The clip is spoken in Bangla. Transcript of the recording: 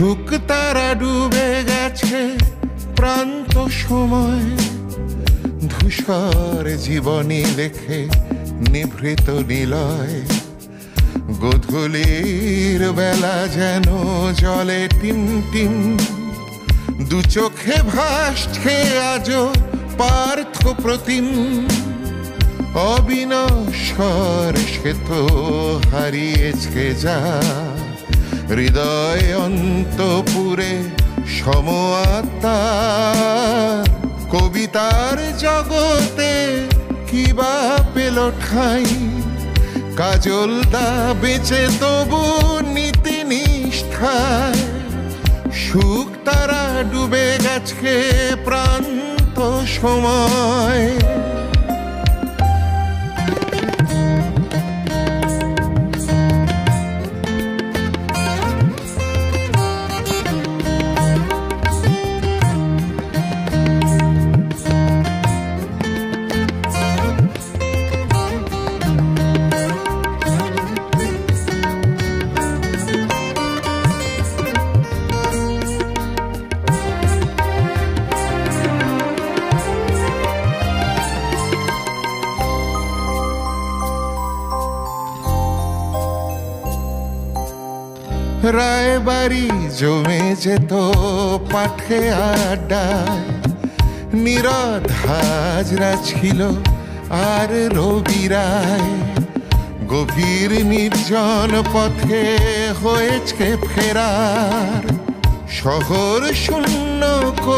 শুক তারা ডুবে গেছে প্রান্ত সময়, ধূসর জীবনী লেখে নিভৃত নিলয়। গোধূলির বেলা যেন জলে টিম টিম, দু চোখে ভাসছে আজও পার্থ প্রতিম। অবিনশ্বর সে তো হারিয়েছে যা, হৃদয় অন্তপুরে সম আত্মা। কবিতার জগতে কিবা পেল ঠাঁই, কাজলদা বেঁচে তবু নীতি নিষ্ঠায়। সুখ তারা ডুবে গেছে প্রান্ত সময়। রায়বাড়ি জমে যেত পাঠে আড্ডায়, নীরদ হাজরা ছিল আর রবি রায়। গভীর নির্জন পথে হয়েছে ফেরার, শহর শূন্য